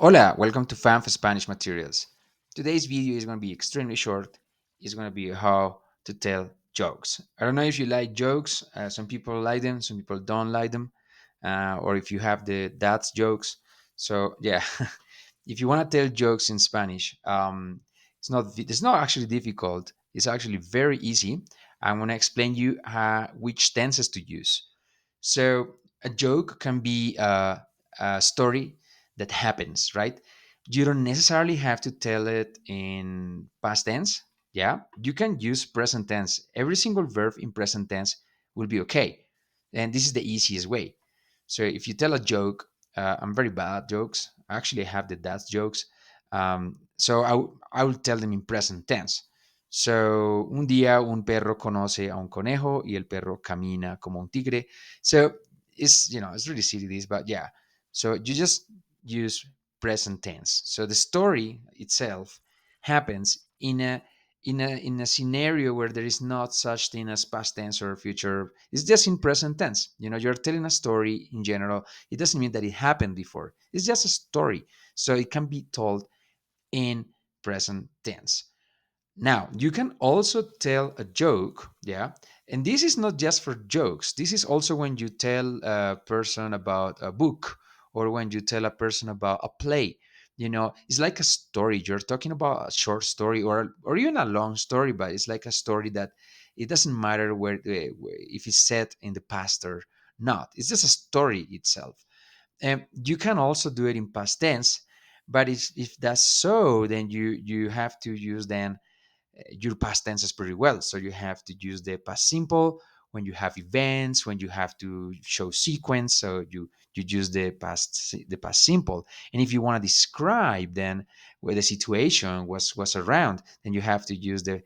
Hola, welcome to Fan for Spanish Materials. Today's video is going to be extremely short. It's going to be how to tell jokes. I don't know if you like jokes. Some people like them, some people don't like them, or if you have the dad's jokes. So yeah, if you want to tell jokes in Spanish, it's not actually difficult. It's actually very easy. I'm going to explain you which tenses to use. So a joke can be a story that happens, right? You don't necessarily have to tell it in past tense. Yeah, you can use present tense. Every single verb in present tense will be okay, and this is the easiest way. So if you tell a joke, I'm very bad at jokes. I actually have the dad's jokes, so I will tell them in present tense. So, un día un perro conoce a un conejo y el perro camina como un tigre. So, it's really silly this, but yeah. So, you just use present tense. So, the story itself happens in a scenario where there is not such thing as past tense or future. It's just in present tense. You're telling a story in general. It doesn't mean that it happened before. It's just a story. So, it can be told in present tense. Now, you can also tell a joke, yeah, and this is not just for jokes. This is also when you tell a person about a book or when you tell a person about a play. It's like a story. You're talking about a short story or even a long story, but it's like a story that it doesn't matter if it's set in the past or not. It's just a story itself. And you can also do it in past tense, but if that's so, then you have to use then your past tenses pretty well. So you have to use the past simple when you have events, when you have to show sequence. So you use the past simple. And if you want to describe then where the situation was around, then you have to use the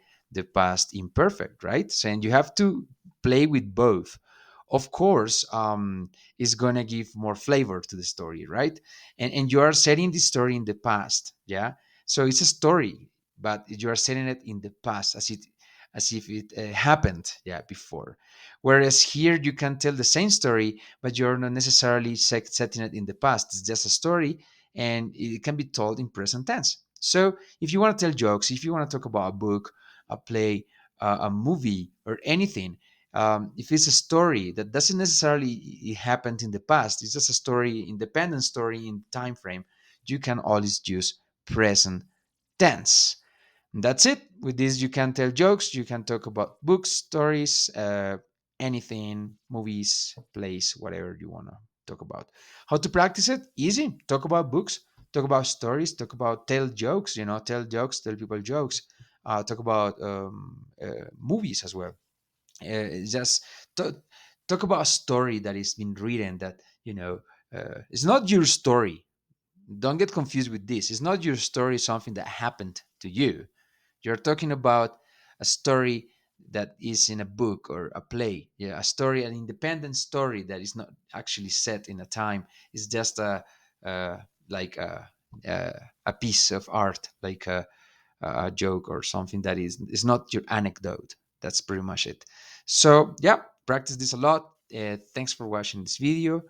past imperfect, right? So and you have to play with both. Of course, it's gonna give more flavor to the story, right? And you are setting the story in the past, yeah. So it's a story, but you are setting it in the past as if it happened, yeah, before. Whereas here you can tell the same story, but you're not necessarily setting it in the past. It's just a story, and it can be told in present tense. So if you want to tell jokes, if you want to talk about a book, a play, a movie, or anything, if it's a story that doesn't necessarily it happened in the past, it's just a story, independent story in time frame, you can always use present tense. And that's it. With this, you can tell jokes, you can talk about books, stories, anything, movies, plays, whatever you want to talk about. How to practice it? Easy. Talk about books, talk about stories, talk about tell jokes, tell jokes, tell people jokes, talk about movies as well. Just talk about a story that is been written that, it's not your story. Don't get confused with this. It's not your story, something that happened to you. You're talking about a story that is in a book or a play. Yeah, a story, an independent story that is not actually set in a time. It's just uh, like a piece of art, like a joke or something that is not your anecdote. That's pretty much it. So yeah, practice this a lot. Thanks for watching this video.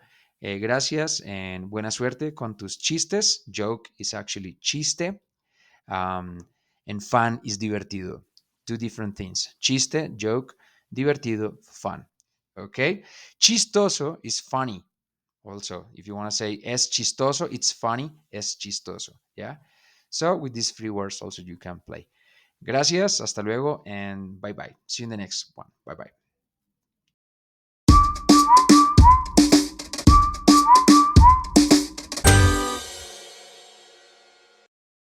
Gracias and buena suerte con tus chistes. Joke is actually chiste, um, and fun is divertido. Two different things. Chiste, joke, divertido, fun. Okay? Chistoso is funny. Also, if you want to say es chistoso, it's funny, es chistoso. Yeah? So, with these three words, also you can play. Gracias, hasta luego, and bye bye. See you in the next one. Bye bye.